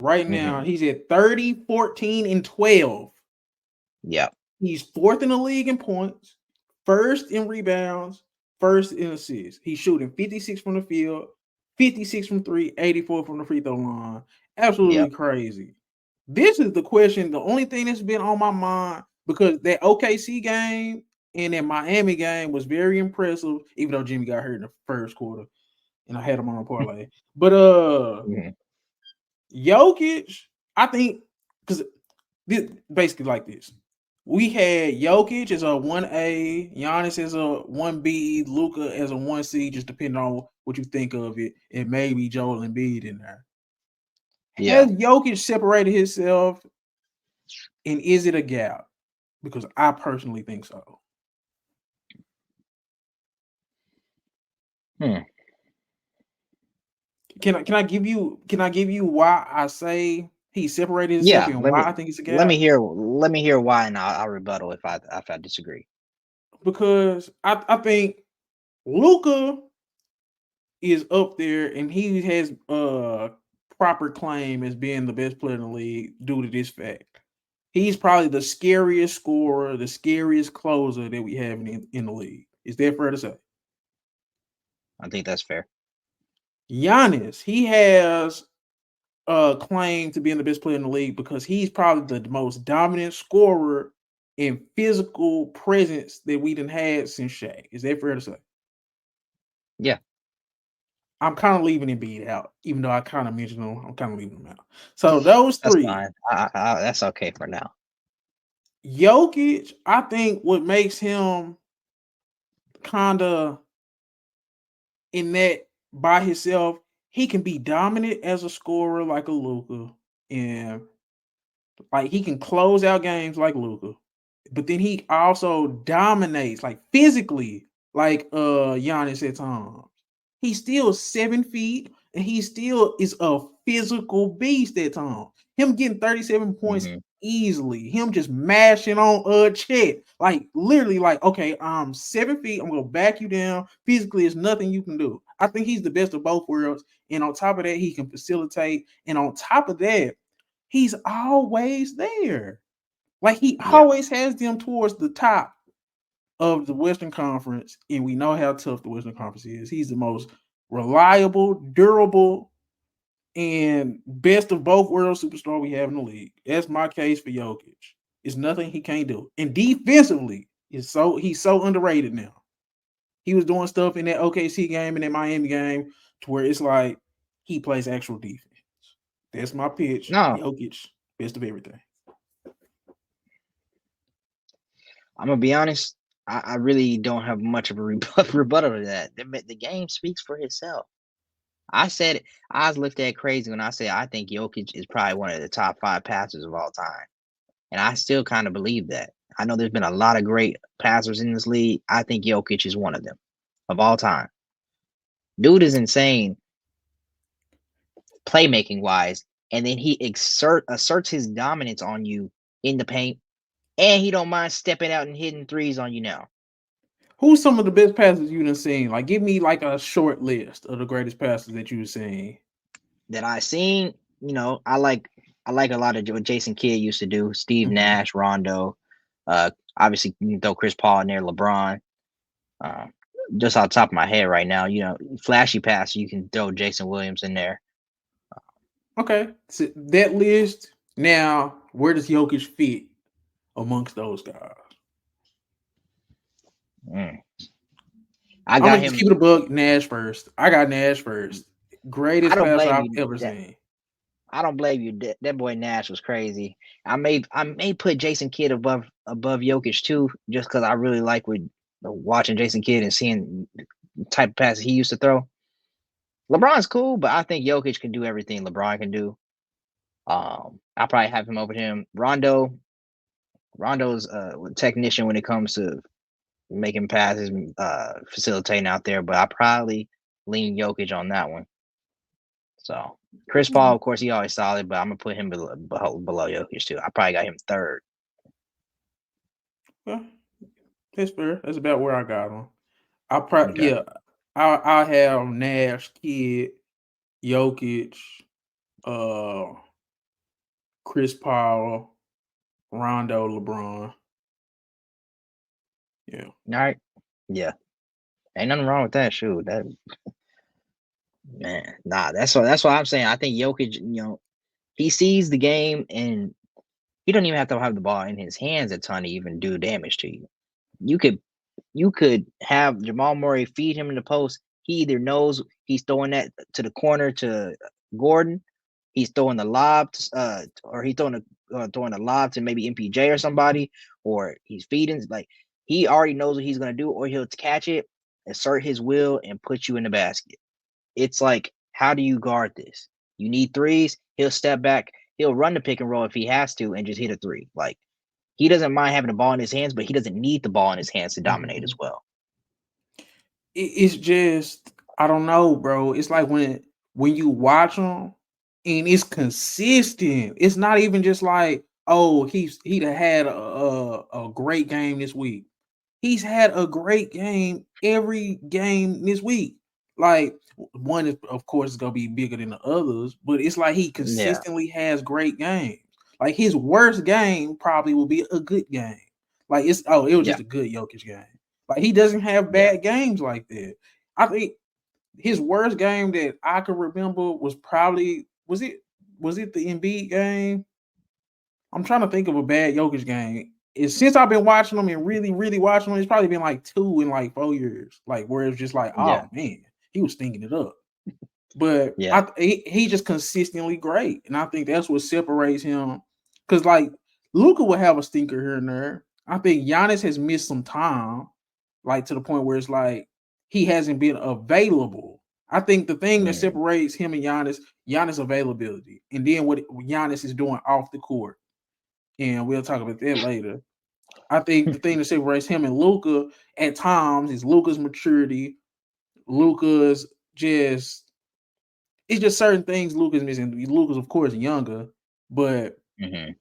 Right now, he's at 30, 14, and 12. Yep. He's fourth in the league in points, first in rebounds, first in assists. He's shooting 56 from the field, 56 from three, 84 from the free throw line. Absolutely Yep. crazy. This is the question. The only thing that's been on my mind because that OKC game and that Miami game was very impressive, even though Jimmy got hurt in the first quarter and I had him on a parlay. But Mhm. Jokic, I think because this basically like this. We had Jokic as a 1A, Giannis as a 1B, Luka as a 1C, just depending on what you think of it, and maybe Joel Embiid in there. Yeah. Has Jokic separated himself, and is it a gap? Because I personally think so. Hmm. Can I give you why I say he separated himself Yeah. and why I think it's a Let gap? me hear let me hear why, and I'll rebuttal if I disagree. Because I think Luka is up there and he has proper claim as being the best player in the league due to this fact. He's probably the scariest scorer, the scariest closer that we have in the league. Is that fair to say? I think that's fair. Giannis, he has a claim to being the best player in the league because he's probably the most dominant scorer and physical presence that we done had since Shaq. Is that fair to say? Yeah. I'm kind of leaving Embiid out, even though I kind of mentioned him. I'm kind of leaving him out. So those That's three, fine. That's okay for now. Jokic, I think what makes him kind of in that by himself, he can be dominant as a scorer like a Luka, and like he can close out games like Luka, but then he also dominates like physically like Giannis at times. He's still 7 feet and he still is a physical beast at times. Him getting 37 points Hmm. easily, him just mashing on Chet. Like literally, like, okay, I'm 7 feet, I'm gonna back you down. Physically, there's nothing you can do. I think he's the best of both worlds. And on top of that, he can facilitate. And on top of that, he's always there. Like he Yeah. always has them towards the top of the Western Conference, and we know how tough the Western Conference is. He's the most reliable, durable, and best of both world superstar we have in the league. That's my case for Jokic. It's nothing he can't do. And defensively, he's so underrated now. He was doing stuff in that OKC game and that Miami game to where it's like he plays actual defense. That's my pitch. No, Jokic, best of everything. I'm gonna be honest. I really don't have much of a rebuttal to that. The game speaks for itself. I said it. I was looked at crazy when I said I think Jokic is probably one of the top five passers of all time, and I still kind of believe that. I know there's been a lot of great passers in this league. I think Jokic is one of them of all time. Dude is insane playmaking wise, and then he asserts his dominance on you in the paint, and he don't mind stepping out and hitting threes on you now. Who's some of the best passes you done seen? Like, give me like a short list of the greatest passes that you've seen. That I seen, I like a lot of what Jason Kidd used to do. Steve Mhm. Nash, Rondo, obviously you can throw Chris Paul in there, LeBron. Uh, just off the top of my head right now, flashy pass, you can throw Jason Williams in there. Okay, so that list. Now, where does Jokic fit amongst those guys? Mm. I I'm got gonna just him. keep it a bug. Nash first. I got Nash first. I Greatest don't passer blame I've you. ever seen. I don't blame you. That boy Nash was crazy. I may put Jason Kidd above Jokic too, just because I really like watching Jason Kidd and seeing the type of passes he used to throw. LeBron's cool, but I think Jokic can do everything LeBron can do. I probably have him over him. Rondo's a technician when it comes to making passes, facilitating out there, but I probably lean Jokic on that one. So Chris Paul, of course, he always solid, but I'm gonna put him below Jokic too. I probably got him third. Well, that's fair. That's about where I got him. I probably Okay. yeah. I have Nash, Kid, Jokic, uh, Chris Paul, Rondo, LeBron. Yeah. All right. Yeah. Ain't nothing wrong with that. Shoot, that man. Nah, that's why I'm saying. I think Jokic, he sees the game and he don't even have to have the ball in his hands a ton to even do damage to you. You could you could have Jamal Murray feed him in the post. He either knows he's throwing that to the corner to Gordon, he's throwing the lob, or he's throwing the lob to maybe MPJ or somebody, or he's feeding. Like he already knows what he's gonna do, or he'll catch it, assert his will, and put you in the basket. It's like, how do you guard this? You need threes. He'll step back. He'll run the pick and roll if he has to, and just hit a three. Like he doesn't mind having the ball in his hands, but he doesn't need the ball in his hands to dominate Mm-hmm. as well. It's just I don't know, bro. It's like when you watch him and it's consistent. It's not even just like, oh, he'd have had a great game this week. He's had a great game every game this week. Like one is, of course, is gonna be bigger than the others, but it's like he Yeah, consistently has great games. Like his worst game probably will be a good game. Like it was yeah, just a good Jokic game. Like he doesn't have yeah, bad games like that. I think his worst game that I can remember was probably was it the Embiid game? I'm trying to think of a bad Jokic game. It's since I've been watching them and really, really watching them, it's probably been like 2 in like 4 years. Like where it's just like, yeah, oh man, he was stinking it up. But yeah, he's just consistently great, and I think that's what separates him. Because like Luka will have a stinker here and there. I think Giannis has missed some time, like to the point where it's like he hasn't been available. I think the thing that mm, separates him and Giannis availability, and then what Giannis is doing off the court, and we'll talk about that later. I think the thing that separates him and Luka at times is Luka's maturity. Luka's just it's just certain things Luka's missing. Luka's of course younger, but hmm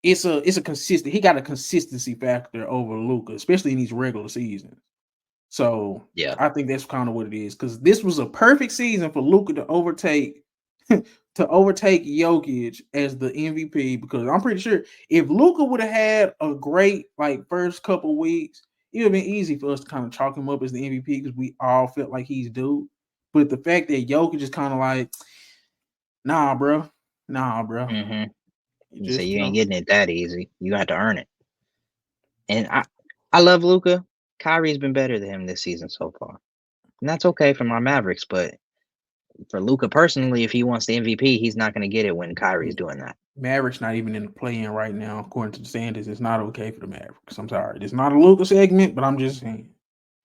it's a consistent. He got a consistency factor over Luka, especially in these regular seasons. So yeah, I think that's kind of what it is because this was a perfect season for Luka to overtake Jokic as the MVP because I'm pretty sure if Luka would have had a great like first couple weeks, it would have been easy for us to kind of chalk him up as the MVP because we all felt like he's due. But the fact that Jokic is kind of like, nah, bro, hmm you You say just you ain't getting it that easy. You got to earn it. And I love Luca. Kyrie's been better than him this season so far, and that's okay for my Mavericks. But for Luca personally, if he wants the MVP, he's not going to get it when Kyrie's doing that. Mavericks not even in the play-in right now, according to the standards. It's not okay for the Mavericks. I'm sorry, it's not a Luka segment, but I'm just saying.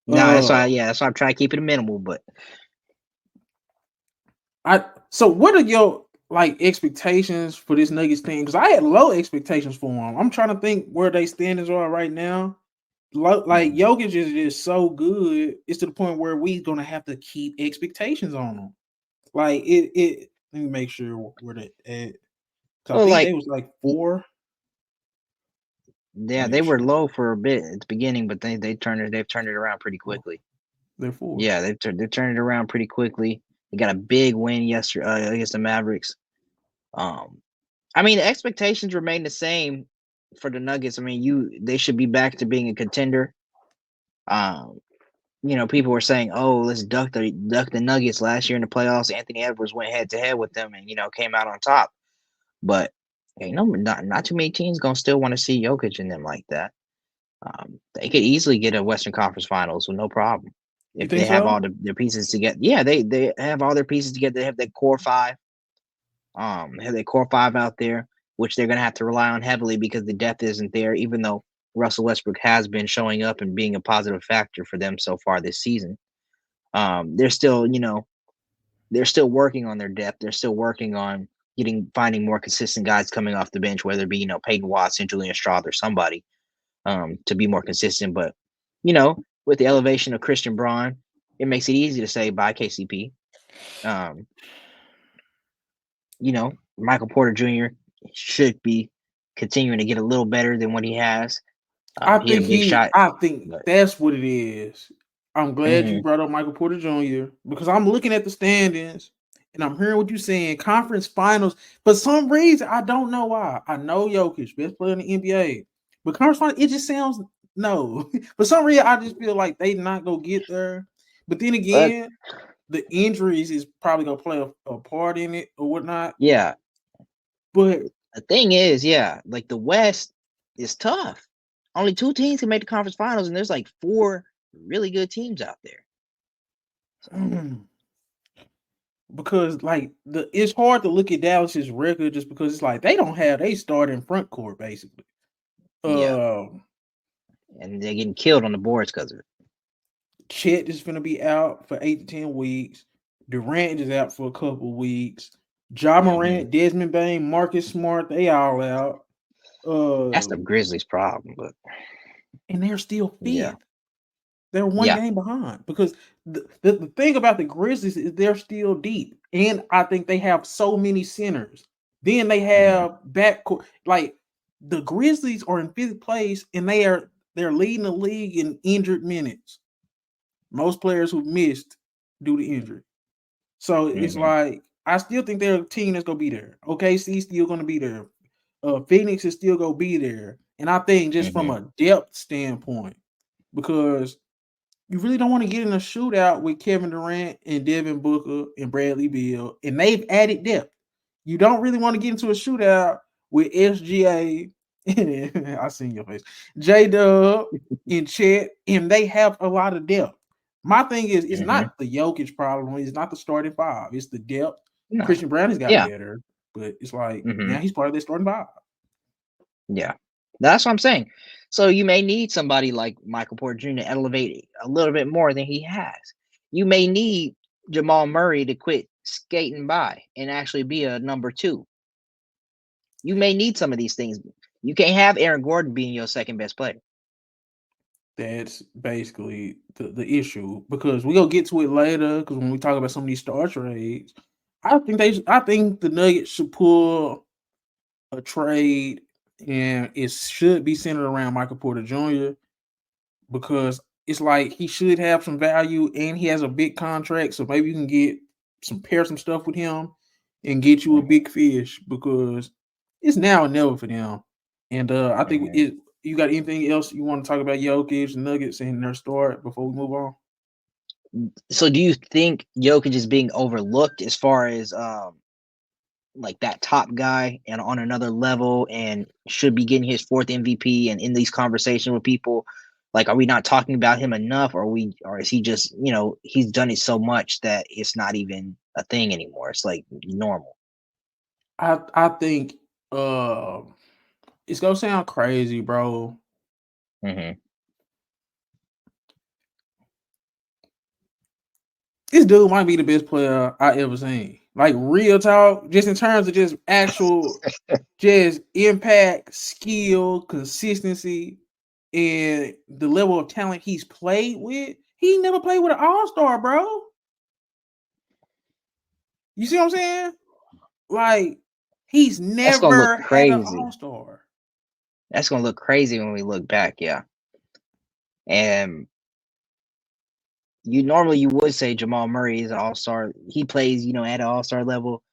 No, that's Uh, why. Yeah, that's why I'm trying to keep it minimal. But I so what are your like expectations for this Nuggets team? Because I had low expectations for them. I'm trying to think where they standings are right now. Like mm, Jokic is just so good. It's to the point where we're gonna have to keep expectations on them. Like it. Let me make sure where they at. So I well, think like they was like 4. yeah, they Make were sure. low for a bit at the beginning, but they've turned it around pretty Oh, quickly. they're 4. Yeah, they turned it around pretty quickly. They got a big win yesterday against the Mavericks. Um, I mean, the expectations remain the same for the Nuggets. I mean, they should be back to being a contender. Um, people were saying, "Oh, let's duck the Nuggets." Last year in the playoffs, Anthony Edwards went head to head with them, and came out on top. But not too many teams gonna still want to see Jokic in them like that. They could easily get a Western Conference Finals with no problem You if they think have so? all their pieces together. Yeah, they have all their pieces together. They have that core five. Have their core five out there, which they're gonna have to rely on heavily because the depth isn't there. Even though Russell Westbrook has been showing up and being a positive factor for them so far this season, they're still, they're still working on their depth. They're still working on finding more consistent guys coming off the bench, whether it be Peyton Watson, Julian Straub, or somebody to be more consistent. But with the elevation of Christian Braun, it makes it easy to say bye KCP. Um, Michael Porter Jr. should be continuing to get a little better than what he has. He had a big shot, I think but that's what it is. I'm glad you mhm, brought up Michael Porter Jr. because I'm looking at the standings and I'm hearing what you're saying. Conference finals, for some reason, I don't know why. I know Jokic, best player in the NBA, but conference finals, it just sounds no. For some reason, I just feel like they not gonna get there. But then But again, the injuries is probably gonna play a part in it or whatnot. yeah, But the thing is, yeah, like the West is tough. Only 2 teams can make the conference finals, and there's like 4 really good teams out there. So because like it's hard to look at Dallas's record just because it's like they don't have they starting front court basically. yeah, Uh, and they're getting killed on the boards because of it. Chet is going to be out for 8 to 10 weeks. Durant is out for a couple of weeks. Ja Hmm. Morant, Desmond Bain, Marcus Smart, they all out. That's the Uh, Grizzlies' problem, but and they're still yeah, fifth. They're one yeah, game behind because the thing about the Grizzlies is they're still deep, and I think they have so many centers. Then they hmm, have backcourt. Like the Grizzlies are in fifth place, and they're leading the league in injured minutes. Most players who missed due to injury. So it's hmm, like I still think they're a team that's gonna be there. OKC still gonna be there. Phoenix is still gonna be there, and I think just from hmm, a depth standpoint, because you really don't want to get in a shootout with Kevin Durant and Devin Booker and Bradley Beal, and they've added depth. You don't really want to get into a shootout with SGA. I seen your face, J Dub and Chet, and they have a lot of depth. My thing is, it's hmm. not the Jokic problem. It's not the starting five. It's the depth. No, Christian Brown has got yeah, better, but it's like hmm, now he's part of their starting five. yeah. That's what I'm saying. So you may need somebody like Michael Porter Jr. to elevate a little bit more than he has. You may need Jamal Murray to quit skating by and actually be a number 2. You may need some of these things. You can't have Aaron Gordon being your second best player. That's basically the issue because we gonna get to it later. Because when we talk about some of these star trades, I think the Nuggets should pull a trade, and it should be centered around Michael Porter Jr. because it's like he should have some value and he has a big contract. So maybe you can get some pair some stuff with him and get you a Mhm, big fish because it's now or never for them. And I think mhm. it. You got anything else you want to talk about Jokic, Nuggets, and their start before we move on? So do you think Jokic is being overlooked as far as like that top guy and on another level and should be getting his 4th MVP and in these conversations with people? Like, are we not talking about him enough, or is he just, he's done it so much that it's not even a thing anymore? It's like normal. I think uh, it's gonna sound crazy, bro. Hmm. This dude might be the best player I ever seen. Like real talk, just in terms of just actual, just impact, skill, consistency, and the level of talent he's played with. He never played with an all star, bro. You see what I'm saying? Like he's That's gonna look never had an all crazy. star. That's gonna look crazy when we look back, yeah. And you would say Jamal Murray is an all-star. He plays, at an all-star level.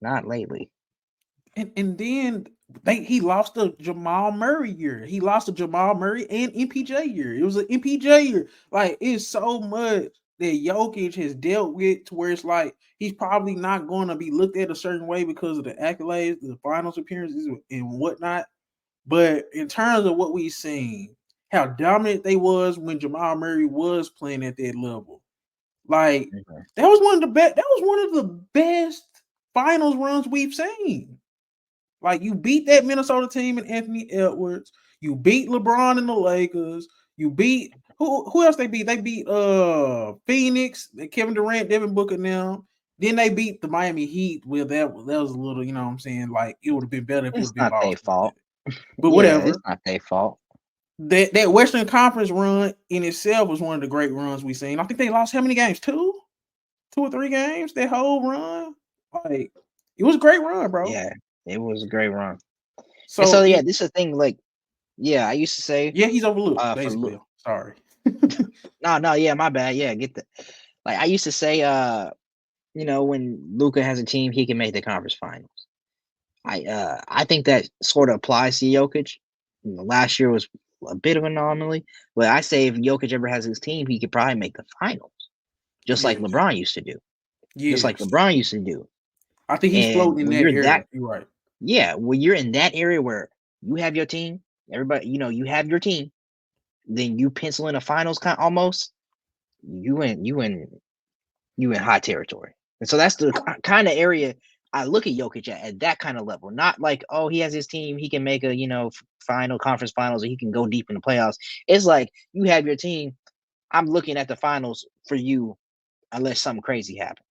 Not lately. And then he lost the Jamal Murray year. He lost the Jamal Murray and MPJ year. It was an MPJ year. Like it's so much that Jokic has dealt with to where it's like he's probably not going to be looked at a certain way because of the accolades, the finals appearances, and whatnot. But in terms of what we've seen, how dominant they was when Jamal Murray was playing at that level, like Mhm, that was one of the best. That was one of the best finals runs we've seen. Like you beat that Minnesota team and Anthony Edwards. You beat LeBron and the Lakers. You beat who else they beat? They beat Phoenix, Kevin Durant, Devin Booker now. Then they beat the Miami Heat. Well, that was a little, you know what I'm saying? Like it would have been better if it would It's have been not their Boston. fault. But Yeah, it's whatever. not their fault. That Western Conference run in itself was one of the great runs we've seen. I think they lost how many games? Two or three games, that whole run. Like it was a great run, bro. Yeah, it was a great run. And So so, yeah, it this is the thing, like, yeah, I used to say, yeah, he's overlooked, for basically. Sorry. no, no, yeah, my bad. Yeah, get that. Like, I used to say, when Luka has a team, he can make the conference finals. I think that sort of applies to Jokic. Last year was a bit of an anomaly, but I say if Jokic ever has his team, he could probably make the finals, just like Yes. LeBron used to do. Just like Yes. LeBron used to do. I think he's And floating in when that you're area. that, You're right. yeah, when you're in that area where you have your team, everybody, you have your team, then you pencil in a finals almost, you in high territory. And so that's the kind of area I look at Jokic at that kind of level. Not like, oh, he has his team, he can make a final conference finals, or he can go deep in the playoffs. It's like you have your team. I'm looking at the finals for you, unless something crazy happens.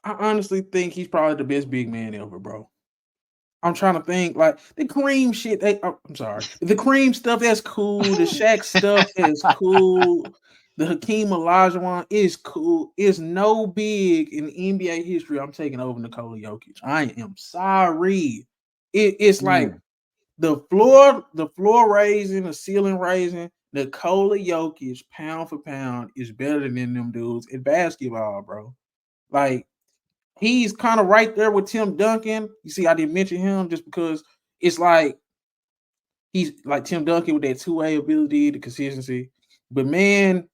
I honestly think he's probably the best big man ever, bro. I'm trying to think like the Kareem shit. I'm sorry, the Kareem stuff that's cool. The Shaq stuff is cool. The Hakeem Olajuwon is cool. It's no big in NBA history. I'm taking over Nikola Jokic. I am sorry. It's like the floor raising, the ceiling raising. Nikola Jokic, pound for pound, is better than them dudes in basketball, bro. Like he's kind of right there with Tim Duncan. You see, I didn't mention him just because it's like he's like Tim Duncan with that two-way ability, the consistency. But man,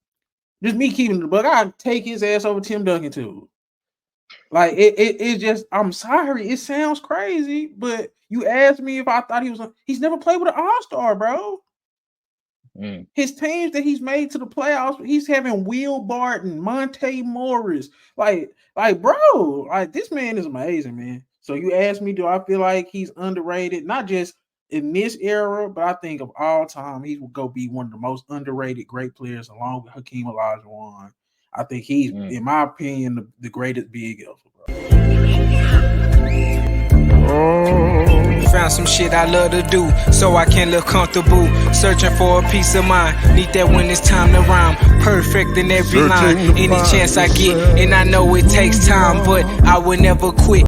just me keeping the buck, I take his ass over Tim Duncan too. Like it's just, I'm sorry, it sounds crazy, but you asked me if I thought he's never played with an all-star, bro. His teams that he's made to the playoffs, he's having Will Barton, Monte Morris, like bro, like this man is amazing, man. So you ask me, do I feel like he's underrated? Not just in this era, but I think of all time, he will go be one of the most underrated great players, along with Hakeem Olajuwon. I think he's, in my opinion, the greatest big ever, bro. Found some shit I love to do, so I can live comfortable. Searching for a peace of mind, need that when it's time to rhyme. Perfect in every line, any chance I get, and I know it takes time, but I would never quit.